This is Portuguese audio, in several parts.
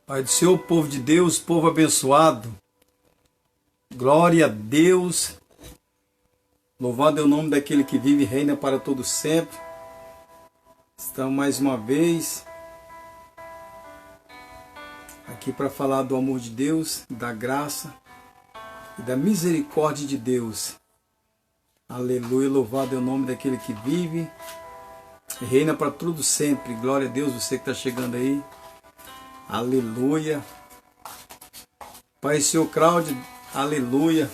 Pai do Senhor, povo de Deus, povo abençoado, glória a Deus, louvado é o nome daquele que vive e reina para todo sempre. Estamos mais uma vez aqui para falar do amor de Deus, da graça e da misericórdia de Deus. Aleluia, louvado é o nome daquele que vive e reina para todo sempre. Glória a Deus, você que está chegando aí. Aleluia. Pai, Senhor Cláudio, aleluia.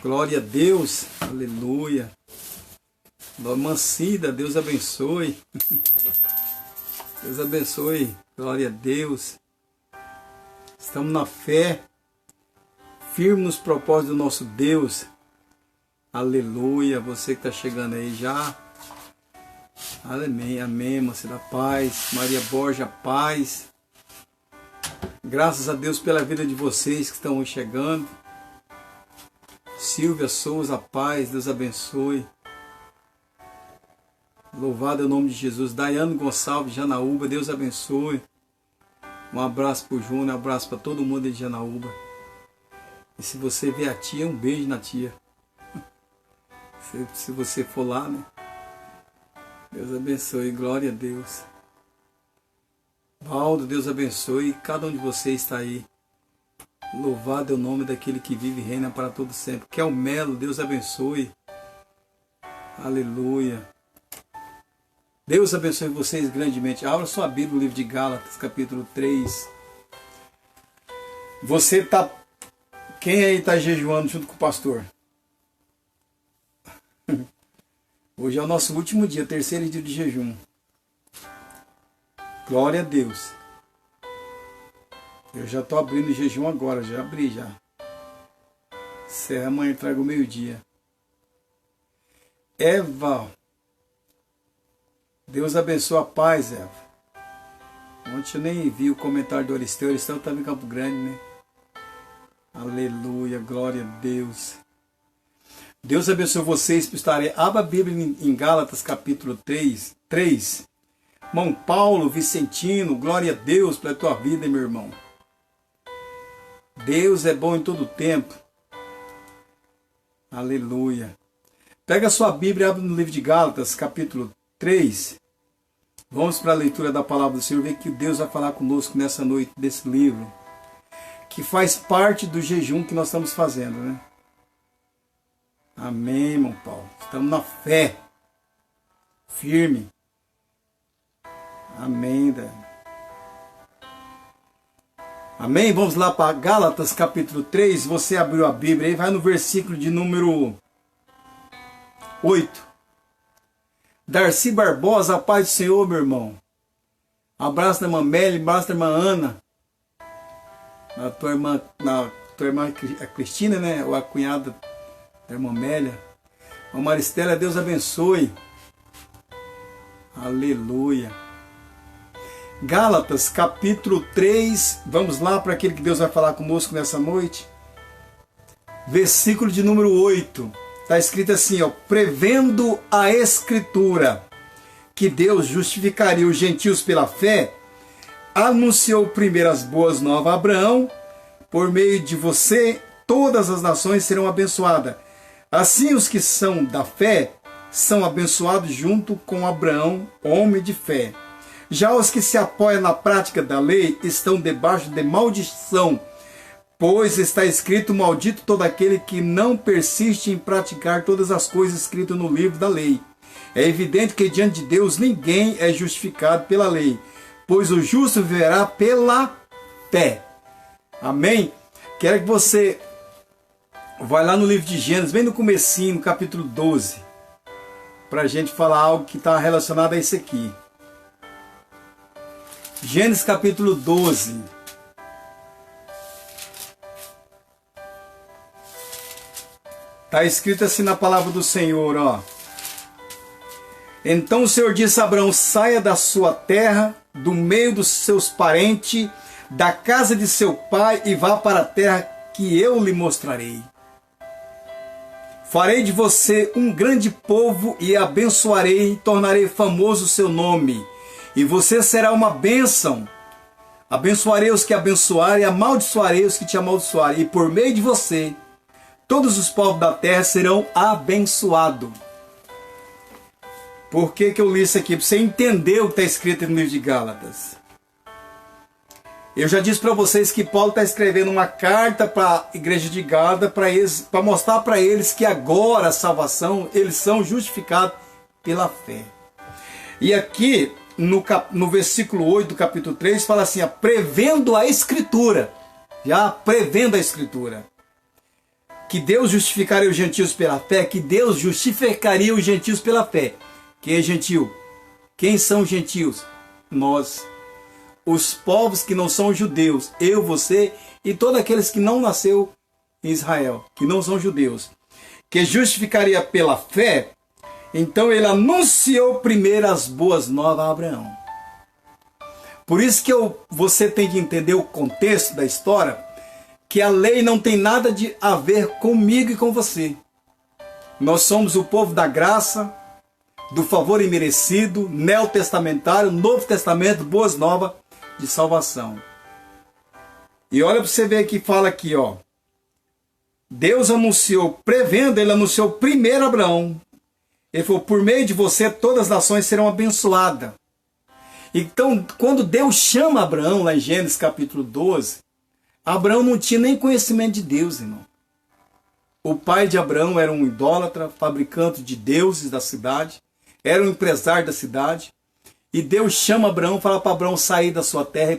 Glória a Deus, aleluia. Mancida, Deus abençoe. Deus abençoe, glória a Deus. Estamos na fé, firme nos propósitos do nosso Deus. Aleluia, você que está chegando aí já. Amém, amém, moça da paz. Maria Borja, paz. Graças a Deus pela vida de vocês que estão chegando. Silvia Souza, paz, Deus abençoe. Louvado é o nome de Jesus. Daiane Gonçalves, Janaúba, Deus abençoe. Um abraço para o Júnior, um abraço para todo mundo de Janaúba. E se você ver a tia, um beijo na tia. Se você for lá, né? Deus abençoe, glória a Deus. Valdo, Deus abençoe. Cada um de vocês está aí. Louvado é o nome daquele que vive e reina para todo sempre. Kel Melo, Deus abençoe. Aleluia. Deus abençoe vocês grandemente. Abra sua Bíblia, no livro de Gálatas, capítulo 3. Você tá... Quem aí está jejuando junto com o pastor? Hoje é o nosso último dia, terceiro dia de jejum. Glória a Deus. Eu já estou abrindo o jejum agora, já abri já. Serra amanhã, trago meio-dia. Eva. Deus abençoe a paz, Eva. Ontem eu nem vi o comentário do Aristeu. O Aristeu estava em Campo Grande, né? Aleluia, glória a Deus. Deus abençoe vocês por estarem. Abra a Bíblia em Gálatas, capítulo 3. Irmão Paulo, Vicentino, glória a Deus pela tua vida, meu irmão. Deus é bom em todo tempo. Aleluia. Pega a sua Bíblia e abre no livro de Gálatas, capítulo 3. Vamos para a leitura da palavra do Senhor, ver que Deus vai falar conosco nessa noite desse livro, que faz parte do jejum que nós estamos fazendo, né? Amém, irmão Paulo. Estamos na fé. Firme. Amém, Dani. Amém? Vamos lá para Gálatas, capítulo 3. Você abriu a Bíblia aí, vai no versículo de número 8. Darcy Barbosa, a paz do Senhor, meu irmão. Abraço da irmã Meli, abraço da irmã Ana. A tua irmã a Cristina, né? Ou a cunhada da irmã Mélia. A Maristela, Deus abençoe. Aleluia. Gálatas, capítulo 3. Vamos lá para aquele que Deus vai falar conosco nessa noite. Versículo de número 8. Está escrito assim, ó. Prevendo a Escritura que Deus justificaria os gentios pela fé, anunciou primeiro as boas novas a Abraão. Por meio de você, todas as nações serão abençoadas. Assim, os que são da fé são abençoados junto com Abraão, homem de fé. Já os que se apoiam na prática da lei estão debaixo de maldição, pois está escrito: maldito todo aquele que não persiste em praticar todas as coisas escritas no livro da lei. É evidente que diante de Deus ninguém é justificado pela lei, pois o justo viverá pela fé. Amém? Quero que você vai lá no livro de Gênesis, bem no comecinho, no capítulo 12, para a gente falar algo que está relacionado a isso aqui. Gênesis capítulo 12. Está escrito assim na palavra do Senhor, ó. Então o Senhor disse a Abraão: saia da sua terra, do meio dos seus parentes, da casa de seu pai, e vá para a terra que eu lhe mostrarei. Farei de você um grande povo e abençoarei e tornarei famoso o seu nome. E você será uma bênção. Abençoarei os que abençoarem, e amaldiçoarei os que te amaldiçoarem. E por meio de você, todos os povos da terra serão abençoados. Por que eu li isso aqui? Para você entender o que está escrito no livro de Gálatas. Eu já disse para vocês que Paulo está escrevendo uma carta para a igreja de Gálatas para mostrar para eles que agora a salvação, eles são justificados pela fé. E aqui, no versículo 8 do capítulo 3, fala assim, prevendo a Escritura, já prevendo a Escritura, que Deus justificaria os gentios pela fé, que Deus justificaria os gentios pela fé. Quem é gentil? Quem são os gentios? Nós. Os povos que não são judeus, eu, você e todos aqueles que não nasceu em Israel, que não são judeus, que justificaria pela fé. Então ele anunciou primeiro as boas novas a Abraão. Por isso que você tem que entender o contexto da história, que a lei não tem nada a ver comigo e com você. Nós somos o povo da graça, do favor imerecido, neotestamentário, Novo Testamento, boas novas de salvação. E olha para você ver que fala aqui, Deus anunciou, prevendo, ele anunciou primeiro a Abraão. Ele falou, por meio de você todas as nações serão abençoadas. Então, quando Deus chama Abraão, lá em Gênesis capítulo 12, Abraão não tinha nem conhecimento de Deus, irmão. O pai de Abraão era um idólatra, fabricante de deuses da cidade, era um empresário da cidade. E Deus chama Abraão, fala para Abraão sair da sua terra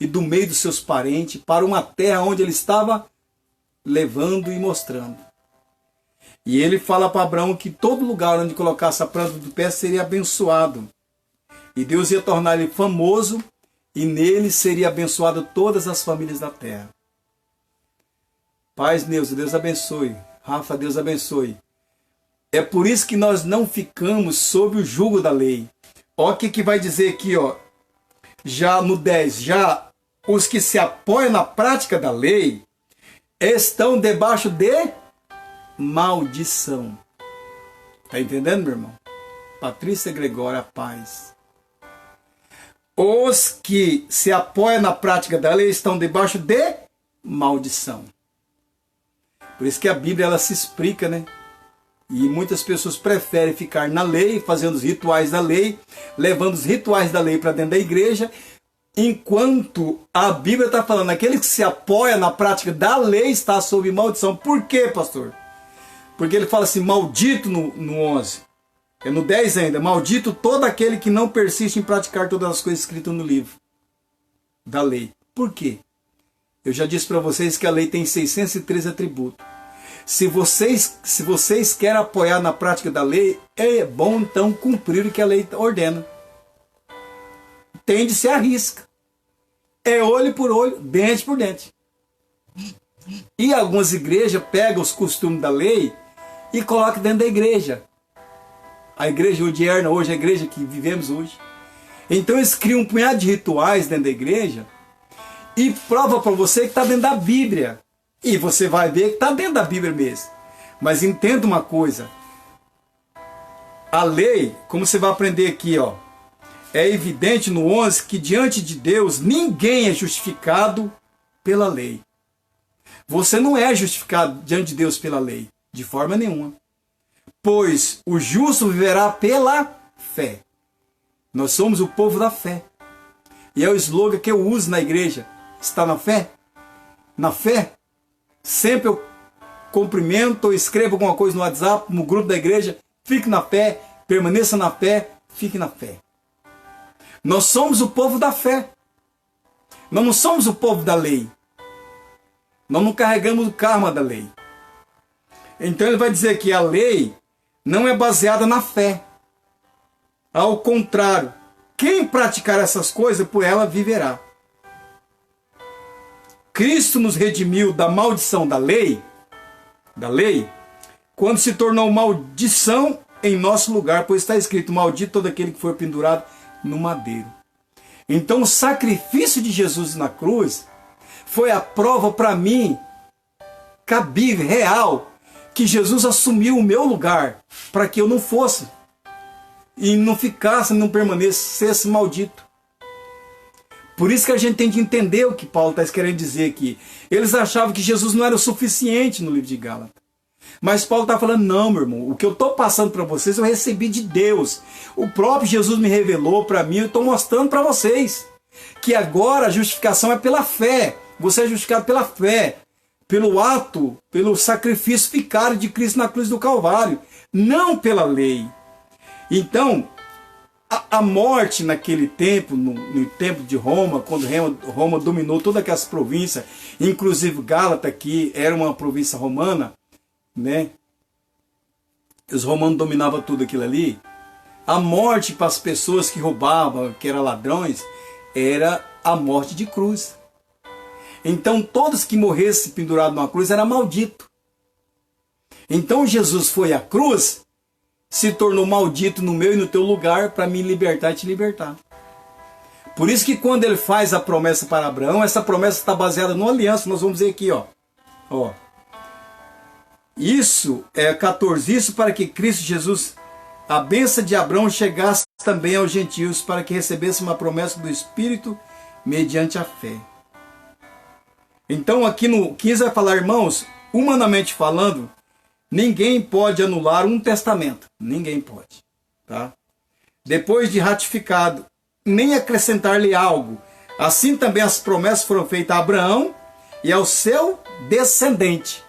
e do meio dos seus parentes, para uma terra onde ele estava levando e mostrando. E ele fala para Abraão que todo lugar onde colocasse a planta do pé seria abençoado. E Deus ia tornar ele famoso, e nele seria abençoado todas as famílias da terra. Paz, Deus abençoe. Rafa, Deus abençoe. É por isso que nós não ficamos sob o jugo da lei. Olha o que vai dizer aqui, já no 10. Já os que se apoiam na prática da lei estão debaixo de maldição. Está entendendo, meu irmão? Patrícia Gregória, paz. Os que se apoiam na prática da lei estão debaixo de maldição. Por isso que a Bíblia ela se explica, né? E muitas pessoas preferem ficar na lei, fazendo os rituais da lei, levando os rituais da lei para dentro da igreja, enquanto a Bíblia está falando, aquele que se apoia na prática da lei está sob maldição. Por quê, pastor? Porque ele fala assim, maldito no 11. É no 10 ainda, maldito todo aquele que não persiste em praticar todas as coisas escritas no livro da lei. Por quê? Eu já disse para vocês que a lei tem 613 atributos. Se vocês querem apoiar na prática da lei, é bom então cumprir o que a lei ordena. Tem de ser à risca. É olho por olho, dente por dente. E algumas igrejas pegam os costumes da lei e colocam dentro da igreja. A igreja odierna hoje, a igreja que vivemos hoje. Então eles criam um punhado de rituais dentro da igreja e prova para você que está dentro da Bíblia. E você vai ver que está dentro da Bíblia mesmo. Mas entenda uma coisa. A lei, como você vai aprender aqui, é evidente no 11 que diante de Deus ninguém é justificado pela lei. Você não é justificado diante de Deus pela lei, de forma nenhuma. Pois o justo viverá pela fé. Nós somos o povo da fé. E é o slogan que eu uso na igreja. Está na fé? Na fé? Sempre eu cumprimento ou escrevo alguma coisa no WhatsApp, no grupo da igreja. Fique na fé, permaneça na fé, fique na fé. Nós somos o povo da fé. Nós não somos o povo da lei. Nós não carregamos o karma da lei. Então ele vai dizer que a lei não é baseada na fé. Ao contrário, quem praticar essas coisas, por ela viverá. Cristo nos redimiu da maldição da lei, quando se tornou maldição em nosso lugar, pois está escrito, maldito todo aquele que foi pendurado no madeiro. Então o sacrifício de Jesus na cruz foi a prova para mim, cabível, real, que Jesus assumiu o meu lugar, para que eu não fosse, e não ficasse, não permanecesse maldito. Por isso que a gente tem que entender o que Paulo está querendo dizer aqui. Eles achavam que Jesus não era o suficiente no livro de Gálatas. Mas Paulo está falando, não, meu irmão, o que eu estou passando para vocês eu recebi de Deus. O próprio Jesus me revelou para mim, eu estou mostrando para vocês. Que agora a justificação é pela fé. Você é justificado pela fé. Pelo ato, pelo sacrifício vicário de Cristo na cruz do Calvário. Não pela lei. Então, a morte naquele tempo, no tempo de Roma, quando Roma dominou todas aquelas províncias, inclusive Gálata, que era uma província romana, né? Os romanos dominavam tudo aquilo ali. A morte para as pessoas que roubavam, que eram ladrões, era a morte de cruz. Então todos que morressem pendurados numa cruz era maldito. Então Jesus foi à cruz, se tornou maldito no meu e no teu lugar para me libertar e te libertar. Por isso que quando ele faz a promessa para Abraão, essa promessa está baseada numa aliança. Nós vamos ver aqui, ó. Isso é 14. Isso para que Cristo Jesus, a bênção de Abraão, chegasse também aos gentios, para que recebesse uma promessa do Espírito mediante a fé. Então aqui no 15 vai falar, irmãos, humanamente falando, ninguém pode anular um testamento. Ninguém pode. Tá? Depois de ratificado, nem acrescentar-lhe algo. Assim também as promessas foram feitas a Abraão e ao seu descendente.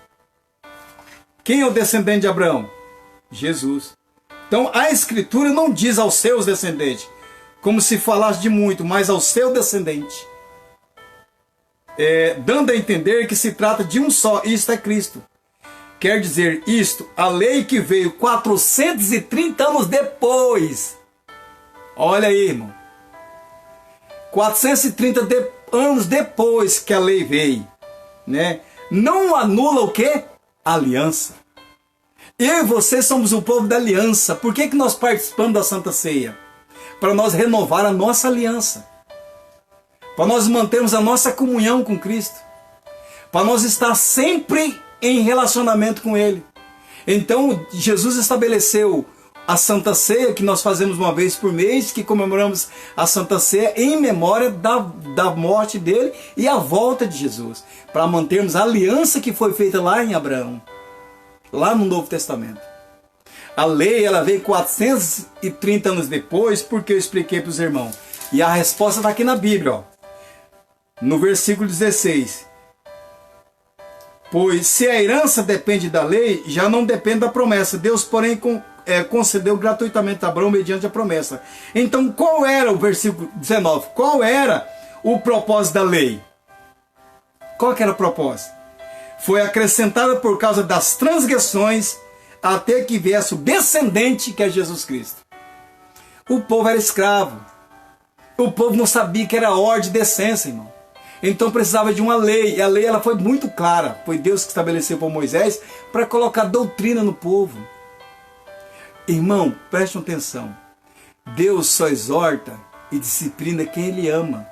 Quem é o descendente de Abraão? Jesus. Então a Escritura não diz aos seus descendentes, como se falasse de muito, mas ao seu descendente. Dando a entender que se trata de um só, isto é Cristo. Quer dizer isto, a lei que veio 430 anos depois. Olha aí, irmão. 430 anos depois que a lei veio, né? Não anula o quê? A aliança. Eu e você somos o povo da aliança. Por que nós participamos da Santa Ceia? Para nós renovar a nossa aliança. Para nós mantermos a nossa comunhão com Cristo. Para nós estar sempre em relacionamento com Ele. Então, Jesus estabeleceu a Santa Ceia, que nós fazemos uma vez por mês, que comemoramos a Santa Ceia em memória da morte dele e a volta de Jesus. Para mantermos a aliança que foi feita lá em Abraão. Lá no Novo Testamento. A lei, ela veio 430 anos depois, porque eu expliquei para os irmãos. E a resposta está aqui na Bíblia, ó. No versículo 16. Pois se a herança depende da lei, já não depende da promessa. Deus, porém, concedeu gratuitamente a Abraão mediante a promessa. Então, qual era o versículo 19? Qual era o propósito da lei? Qual que era o propósito? Foi acrescentada por causa das transgressões, até que viesse o descendente, que é Jesus Cristo. O povo era escravo. O povo não sabia que era ordem e decência, irmão. Então precisava de uma lei. E a lei, ela foi muito clara. Foi Deus que estabeleceu para Moisés para colocar doutrina no povo. Irmão, preste atenção. Deus só exorta e disciplina quem Ele ama.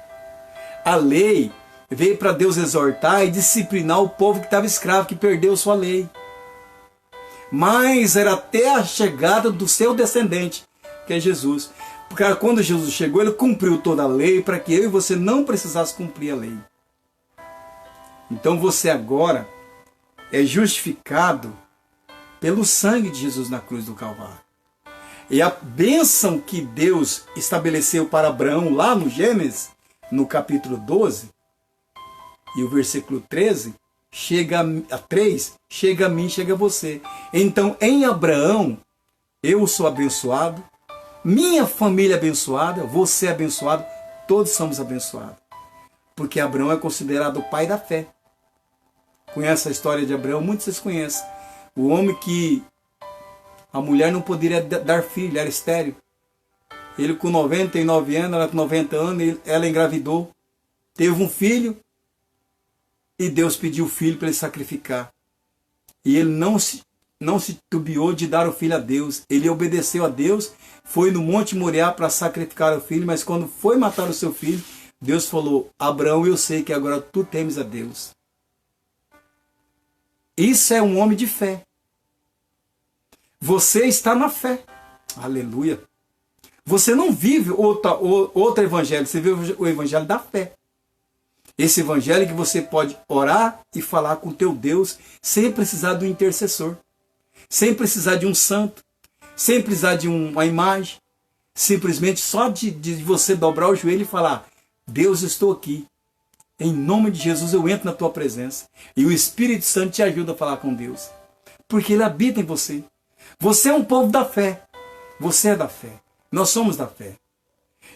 A lei veio para Deus exortar e disciplinar o povo que estava escravo, que perdeu sua lei. Mas era até a chegada do seu descendente, que é Jesus. Porque quando Jesus chegou, Ele cumpriu toda a lei para que eu e você não precisasse cumprir a lei. Então você agora é justificado pelo sangue de Jesus na cruz do Calvário. E a bênção que Deus estabeleceu para Abraão lá no Gênesis, no capítulo 12, e o versículo 13, chega a mim, chega a você. Então, em Abraão, eu sou abençoado, minha família é abençoada, você é abençoado, todos somos abençoados. Porque Abraão é considerado o pai da fé. Conhece a história de Abraão? Muitos vocês conhecem. O homem que a mulher não poderia dar filho, era estéril. Ele com 99 anos, ela com 90 anos, ela engravidou. Teve um filho e Deus pediu o filho para ele sacrificar. E ele não se titubeou de dar o filho a Deus. Ele obedeceu a Deus, foi no Monte Moriá para sacrificar o filho, mas quando foi matar o seu filho, Deus falou: Abraão, eu sei que agora tu temes a Deus. Isso é um homem de fé. Você está na fé. Aleluia. Você não vive outro evangelho, você vive o evangelho da fé. Esse evangelho que você pode orar e falar com o teu Deus sem precisar do intercessor, sem precisar de um santo, sem precisar de uma imagem, simplesmente só de você dobrar o joelho e falar: Deus, eu estou aqui. Em nome de Jesus eu entro na tua presença. E o Espírito Santo te ajuda a falar com Deus. Porque Ele habita em você. Você é um povo da fé. Você é da fé. Nós somos da fé.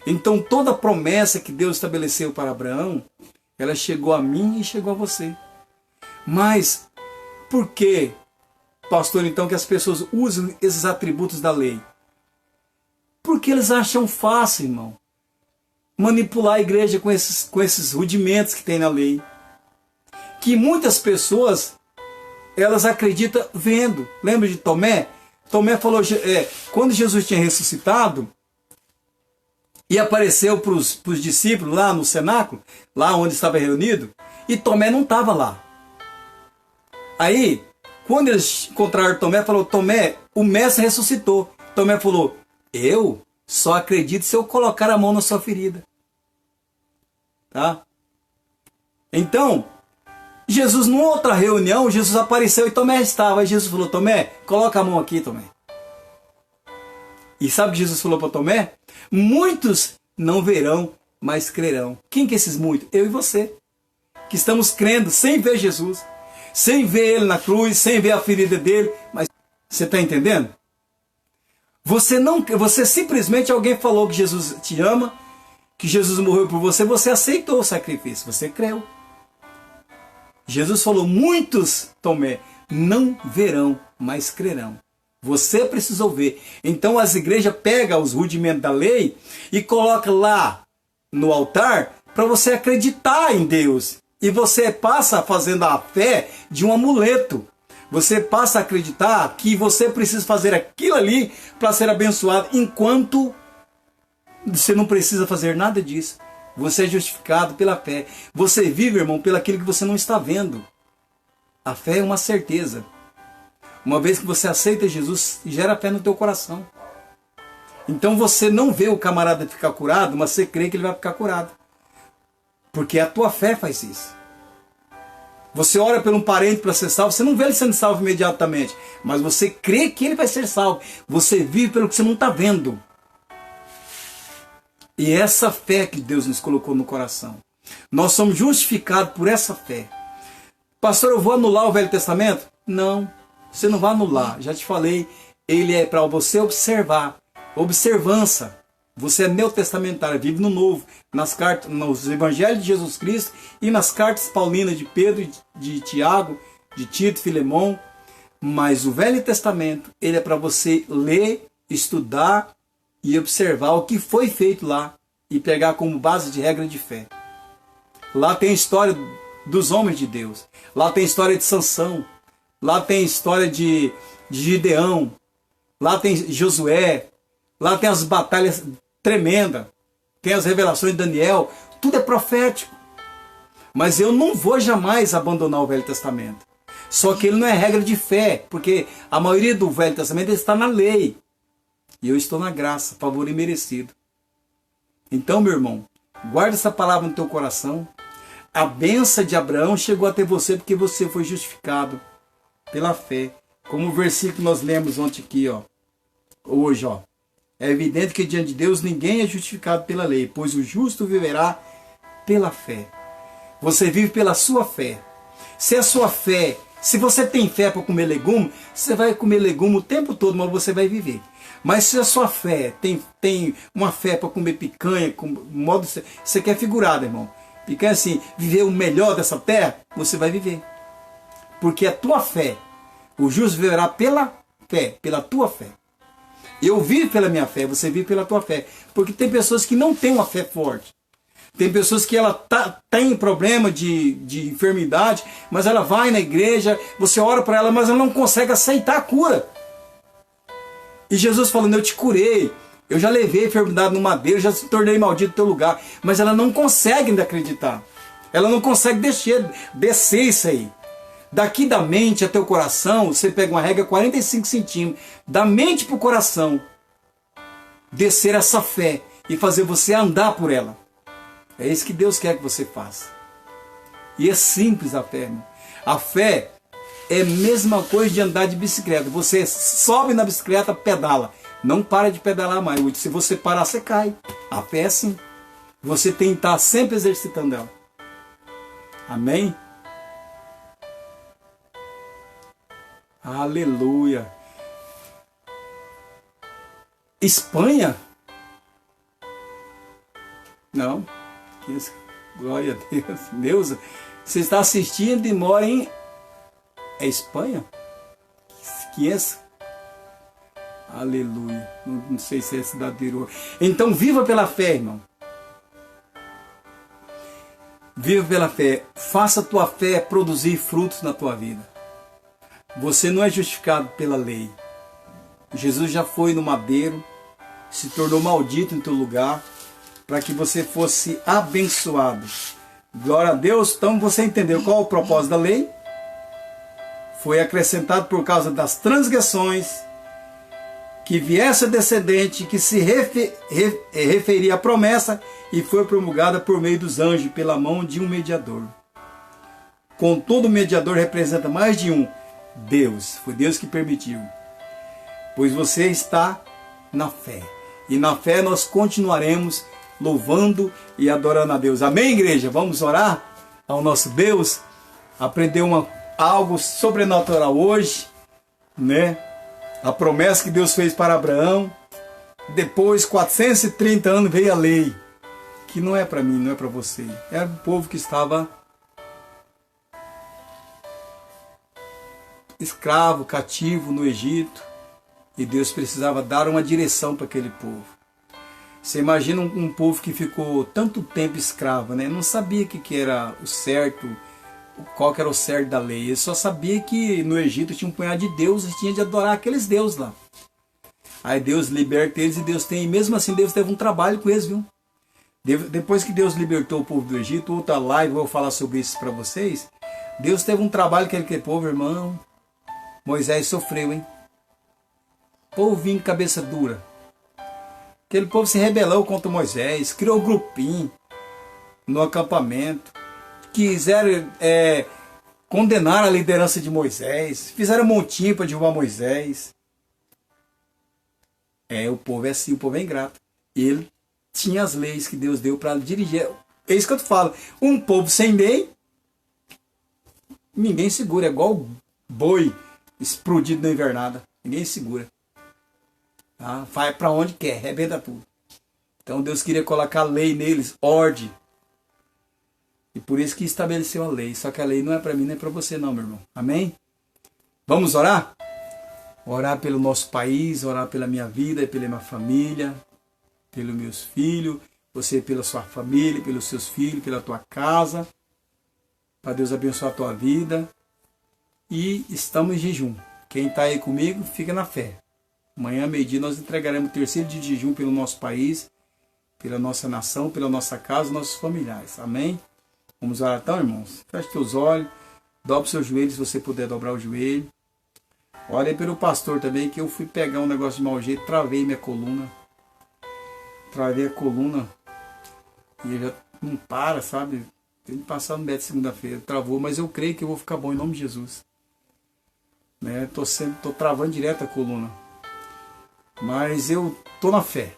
Então toda promessa que Deus estabeleceu para Abraão, ela chegou a mim e chegou a você. Mas por que, pastor, então, que as pessoas usam esses atributos da lei? Porque eles acham fácil, irmão, manipular a igreja com esses rudimentos que tem na lei. Que muitas pessoas, elas acreditam vendo. Lembra de Tomé? Tomé falou, quando Jesus tinha ressuscitado e apareceu para os discípulos lá no cenáculo, lá onde estava reunido, e Tomé não estava lá. Aí, quando eles encontraram Tomé, falou: Tomé, o mestre ressuscitou. Tomé falou: eu só acredito se eu colocar a mão na sua ferida. Tá? Então, Jesus, numa outra reunião, Jesus apareceu e Tomé estava. Aí Jesus falou: Tomé, coloca a mão aqui, Tomé. E sabe o que Jesus falou para Tomé? Muitos não verão, mas crerão. Quem que é esses muitos? Eu e você. Que estamos crendo sem ver Jesus, sem ver Ele na cruz, sem ver a ferida dele. Mas você está entendendo? Você simplesmente, alguém falou que Jesus te ama, que Jesus morreu por você, você aceitou o sacrifício, você creu. Jesus falou: muitos, Tomé, não verão, mas crerão. Você precisou ver. Então as igrejas pegam os rudimentos da lei e colocam lá no altar para você acreditar em Deus. E você passa fazendo a fé de um amuleto. Você passa a acreditar que você precisa fazer aquilo ali para ser abençoado, enquanto você não precisa fazer nada disso. Você é justificado pela fé. Você vive, irmão, pelo aquilo que você não está vendo. A fé é uma certeza. Uma vez que você aceita Jesus, gera fé no teu coração. Então você não vê o camarada ficar curado, mas você crê que ele vai ficar curado. Porque a tua fé faz isso. Você ora por um parente para ser salvo, você não vê ele sendo salvo imediatamente, mas você crê que ele vai ser salvo. Você vive pelo que você não está vendo. E é essa fé que Deus nos colocou no coração. Nós somos justificados por essa fé. Pastor, eu vou anular o Velho Testamento? Não, você não vai anular. Já te falei, ele é para você observar. Observança. Você é neotestamentário, vive no Novo, nas cartas, nos Evangelhos de Jesus Cristo e nas cartas paulinas de Pedro, de Tiago, de Tito, Filemão. Mas o Velho Testamento, ele é para você ler, estudar e observar o que foi feito lá e pegar como base de regra de fé. Lá tem a história dos homens de Deus. Lá tem a história de Sansão. Lá tem a história de Gideão. Lá tem Josué. Lá tem as batalhas tremendas. Tem as revelações de Daniel. Tudo é profético. Mas eu não vou jamais abandonar o Velho Testamento. Só que ele não é regra de fé. Porque a maioria do Velho Testamento está na lei. E eu estou na graça, favor imerecido. Então, meu irmão, guarda essa palavra no teu coração. A bênção de Abraão chegou até você porque você foi justificado pela fé. Como o versículo que nós lemos ontem aqui, hoje. É evidente que diante de Deus ninguém é justificado pela lei, pois o justo viverá pela fé. Você vive pela sua fé. Se a sua fé, se você tem fé para comer legume, você vai comer legume o tempo todo, mas você vai viver. Mas se a sua fé tem uma fé para comer picanha, com modo você quer figurado, irmão. Picanha assim, viver o melhor dessa terra, você vai viver. Porque a tua fé, o justo viverá pela fé, pela tua fé. Eu vivo pela minha fé, você vive pela tua fé. Porque tem pessoas que não têm uma fé forte. Tem pessoas que ela tem problema de enfermidade, mas ela vai na igreja, você ora para ela, mas ela não consegue aceitar a cura. E Jesus falando: eu te curei, eu já levei a enfermidade no madeiro, já se tornei maldito no teu lugar. Mas ela não consegue ainda acreditar. Ela não consegue descer isso aí. Daqui da mente até o coração, você pega uma regra 45 centímetros. Da mente para o coração, descer essa fé e fazer você andar por ela. É isso que Deus quer que você faça. E é simples a fé, irmão. A fé é a mesma coisa de andar de bicicleta. Você sobe na bicicleta, pedala. Não para de pedalar mais. Se você parar, você cai. A fé é assim. Você tem que estar sempre exercitando ela. Amém? Aleluia. Espanha? Não. Glória a Deus. Deus, você está assistindo e mora em Espanha? Que é essa? Aleluia. Não sei se é cidade de Iru. Então viva pela fé, irmão. Viva pela fé. Faça a tua fé produzir frutos na tua vida. Você não é justificado pela lei. Jesus já foi no madeiro, se tornou maldito em teu lugar, para que você fosse abençoado. Glória a Deus. Então você entendeu qual é o propósito da lei? Foi acrescentado por causa das transgressões, que viesse a descendente que se referia à promessa e foi promulgada por meio dos anjos pela mão de um mediador. Contudo, o mediador representa mais de um. Deus. Foi Deus que permitiu. Pois você está na fé. E na fé nós continuaremos louvando e adorando a Deus. Amém, igreja? Vamos orar ao nosso Deus? Aprender algo sobrenatural hoje, né? A promessa que Deus fez para Abraão. Depois, 430 anos, veio a lei. Que não é para mim, não é para você. Era o povo que estava escravo, cativo no Egito. E Deus precisava dar uma direção para aquele povo. Você imagina um povo que ficou tanto tempo escravo, né? Não sabia o que era o certo, qual que era o certo da lei. Ele só sabia que no Egito tinha um punhado de deuses e tinha de adorar aqueles deuses lá. Aí Deus liberta eles e Deus tem, mesmo assim Deus teve um trabalho com eles, viu? Depois que Deus libertou o povo do Egito, outra live, vou falar sobre isso para vocês. Deus teve um trabalho com aquele povo, irmão. Moisés sofreu, hein? Povinho cabeça dura. Aquele povo se rebelou contra Moisés, criou grupinho no acampamento, quiseram condenar a liderança de Moisés, fizeram um montinho para derrubar Moisés. O povo é assim, o povo é ingrato. Ele tinha as leis que Deus deu para dirigir. É isso que eu te falo. Um povo sem lei, ninguém segura. É igual boi explodido na invernada. Ninguém segura. Tá? Vai para onde quer, arrebenta tudo. Então Deus queria colocar lei neles, ordem. E por isso que estabeleceu a lei. Só que a lei não é para mim nem para você não, meu irmão. Amém? Vamos orar? Orar pelo nosso país, orar pela minha vida, pela minha família, pelos meus filhos, você pela sua família, pelos seus filhos, pela tua casa. Para Deus abençoar a tua vida. E estamos em jejum. Quem está aí comigo, fica na fé. Amanhã, meio-dia, nós entregaremos o terceiro dia de jejum pelo nosso país, pela nossa nação, pela nossa casa, nossos familiares. Amém? Vamos orar então, irmãos? Feche teus olhos, dobre seus joelhos, se você puder dobrar o joelho. Ore pelo pastor também, que eu fui pegar um negócio de mau jeito, travei minha coluna. Travei a coluna e já não para, sabe? Tem que passar no médico segunda-feira. Travou, mas eu creio que eu vou ficar bom em nome de Jesus. Né? Tô travando direto a coluna. Mas eu tô na fé.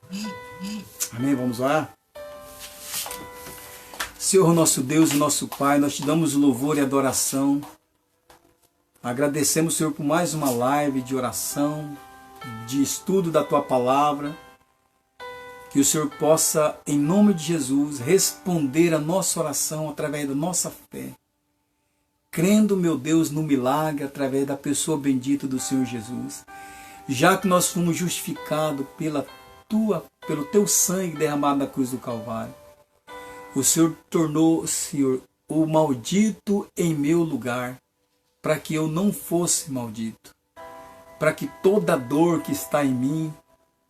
Amém? Vamos lá? Senhor, nosso Deus e nosso Pai, nós te damos louvor e adoração. Agradecemos, Senhor, por mais uma live de oração, de estudo da Tua Palavra. Que o Senhor possa, em nome de Jesus, responder a nossa oração através da nossa fé. Crendo, meu Deus, no milagre através da pessoa bendita do Senhor Jesus. Já que nós fomos justificados pelo Teu sangue derramado na cruz do Calvário. O Senhor tornou, Senhor, o maldito em meu lugar, para que eu não fosse maldito. Para que toda dor que está em mim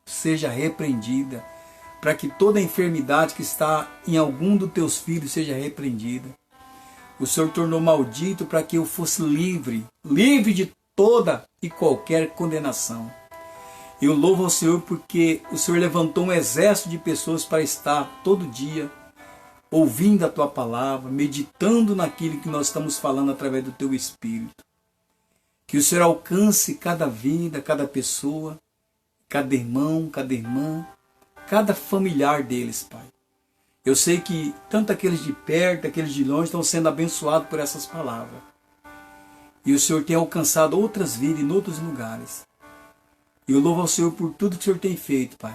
seja repreendida. Para que toda enfermidade que está em algum dos Teus filhos seja repreendida. O Senhor tornou maldito para que eu fosse livre de toda e qualquer condenação. Eu louvo ao Senhor porque o Senhor levantou um exército de pessoas para estar todo dia ouvindo a Tua palavra, meditando naquilo que nós estamos falando através do Teu Espírito. Que o Senhor alcance cada vida, cada pessoa, cada irmão, cada irmã, cada familiar deles, Pai. Eu sei que tanto aqueles de perto, aqueles de longe estão sendo abençoados por essas palavras. E o Senhor tem alcançado outras vidas em outros lugares. E eu louvo ao Senhor por tudo que o Senhor tem feito, Pai.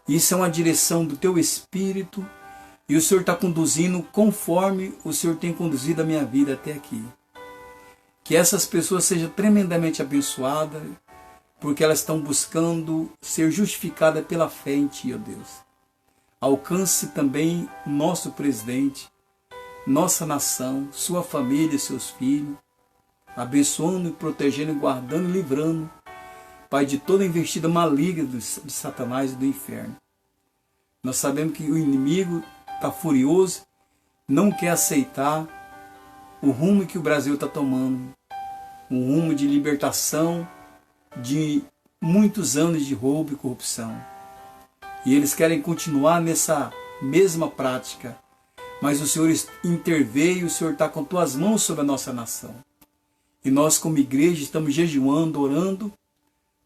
Isso é uma direção do Teu Espírito e o Senhor está conduzindo conforme o Senhor tem conduzido a minha vida até aqui. Que essas pessoas sejam tremendamente abençoadas, porque elas estão buscando ser justificadas pela fé em Ti, ó Deus. Alcance também nosso presidente, nossa nação, sua família, seus filhos, abençoando e protegendo, guardando e livrando, Pai, de toda investida maligna de Satanás e do inferno. Nós sabemos que o inimigo está furioso, não quer aceitar o rumo que o Brasil está tomando, um rumo de libertação de muitos anos de roubo e corrupção. E eles querem continuar nessa mesma prática, mas o Senhor interveio, o Senhor está com Tuas mãos sobre a nossa nação. E nós como igreja estamos jejuando, orando,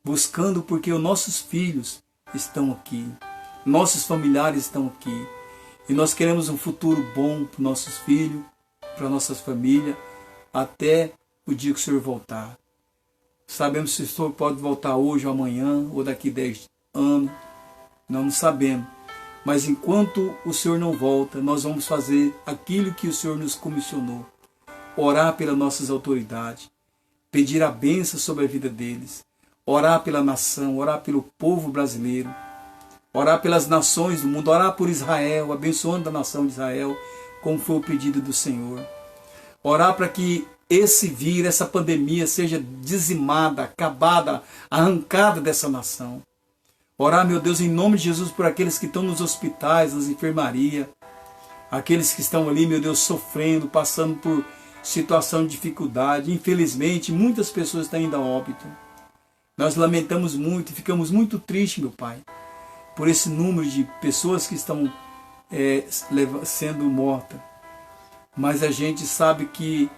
buscando porque os nossos filhos estão aqui, nossos familiares estão aqui. E nós queremos um futuro bom para os nossos filhos, para nossas famílias, até o dia que o Senhor voltar. Sabemos se o Senhor pode voltar hoje ou amanhã, ou daqui 10 anos, nós não sabemos. Mas enquanto o Senhor não volta, nós vamos fazer aquilo que o Senhor nos comissionou. Orar pelas nossas autoridades, pedir a bênção sobre a vida deles, orar pela nação, orar pelo povo brasileiro, orar pelas nações do mundo, orar por Israel, abençoando a nação de Israel, como foi o pedido do Senhor. Orar para que esse vírus, essa pandemia seja dizimada, acabada, arrancada dessa nação. Orar, meu Deus, em nome de Jesus, por aqueles que estão nos hospitais, nas enfermarias, aqueles que estão ali, meu Deus, sofrendo, passando por situação de dificuldade. Infelizmente, muitas pessoas estão indo a óbito. Nós lamentamos muito e ficamos muito tristes, meu Pai, por esse número de pessoas que estão sendo mortas. Mas a gente sabe que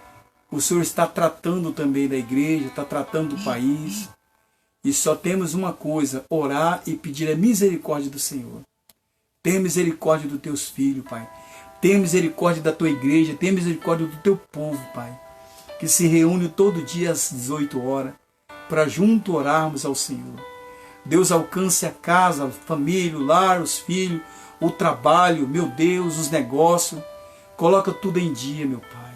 o Senhor está tratando também da igreja, está tratando do país. E só temos uma coisa, orar e pedir a misericórdia do Senhor. Tenha misericórdia dos Teus filhos, Pai. Tenha misericórdia da Tua igreja, tenha misericórdia do Teu povo, Pai. Que se reúne todo dia às 18 horas, para junto orarmos ao Senhor. Deus, alcance a casa, a família, o lar, os filhos, o trabalho, meu Deus, os negócios. Coloca tudo em dia, meu Pai.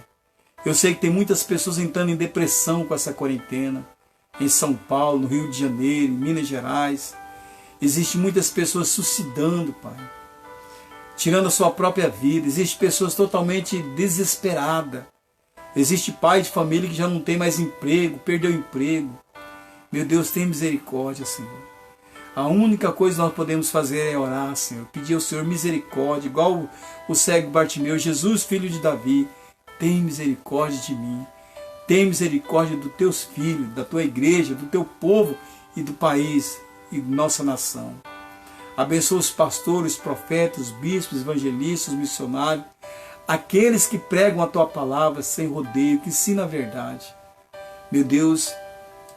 Eu sei que tem muitas pessoas entrando em depressão com essa quarentena. Em São Paulo, no Rio de Janeiro, em Minas Gerais. Existem muitas pessoas suicidando, Pai. Tirando a sua própria vida. Existem pessoas totalmente desesperadas. Existe pai de família que já não tem mais emprego, perdeu o emprego. Meu Deus, tem misericórdia, Senhor. A única coisa que nós podemos fazer é orar, Senhor. Pedir ao Senhor misericórdia, igual o cego Bartimeu. Jesus, filho de Davi, tem misericórdia de mim. Tem misericórdia dos Teus filhos, da Tua igreja, do Teu povo e do país e de nossa nação. Abençoa os pastores, profetas, bispos, evangelistas, missionários, aqueles que pregam a Tua palavra sem rodeio, que ensinam a verdade. Meu Deus,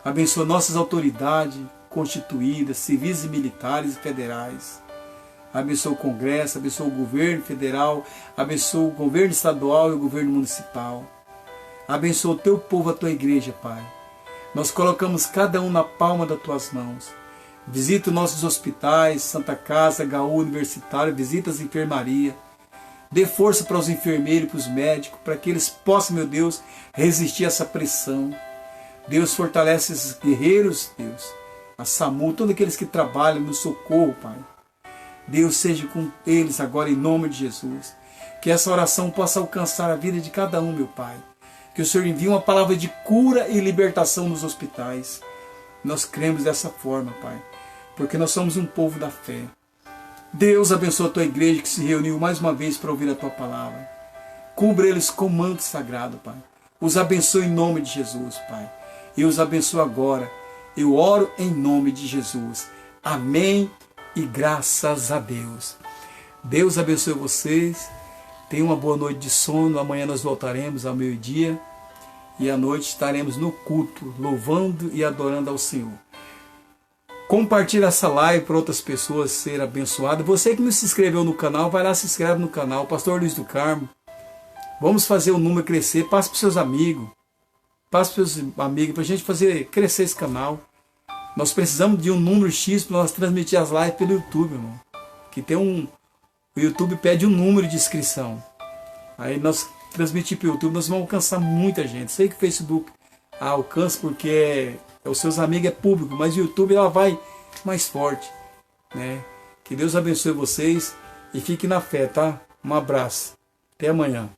abençoa nossas autoridades constituídas, civis e militares e federais. Abençoa o Congresso, abençoa o governo federal, abençoa o governo estadual e o governo municipal. Abençoa o Teu povo, a Tua igreja, Pai. Nós colocamos cada um na palma das Tuas mãos. Visita os nossos hospitais, Santa Casa, HU Universitário, visita as enfermarias. Dê força para os enfermeiros e para os médicos, para que eles possam, meu Deus, resistir a essa pressão. Deus, fortalece esses guerreiros, Deus. A SAMU, todos aqueles que trabalham no socorro, Pai. Deus, seja com eles agora em nome de Jesus. Que essa oração possa alcançar a vida de cada um, meu Pai. Que o Senhor envie uma palavra de cura e libertação nos hospitais. Nós cremos dessa forma, Pai, porque nós somos um povo da fé. Deus, abençoa a Tua igreja que se reuniu mais uma vez para ouvir a Tua palavra. Cubra eles com manto sagrado, Pai. Os abençoe em nome de Jesus, Pai. E os abençoa agora, Eu oro em nome de Jesus. Amém e graças a Deus. Deus abençoe vocês. Tenham uma boa noite de sono. Amanhã nós voltaremos ao meio-dia. E à noite estaremos no culto, louvando e adorando ao Senhor. Compartilhe essa live para outras pessoas serem abençoadas. Você que não se inscreveu no canal, vai lá, se inscreve no canal. Pastor Luiz do Carmo. Vamos fazer o número crescer. Passe para os seus amigos. Passe para os seus amigos para a gente fazer crescer esse canal. Nós precisamos de um número X para nós transmitir as lives pelo YouTube, irmão. Que tem o YouTube pede um número de inscrição. Aí nós transmitir para o YouTube, nós vamos alcançar muita gente. Sei que o Facebook alcança porque os seus amigos é público, mas o YouTube ela vai mais forte, né? Que Deus abençoe vocês e fique na fé, tá? Um abraço. Até amanhã.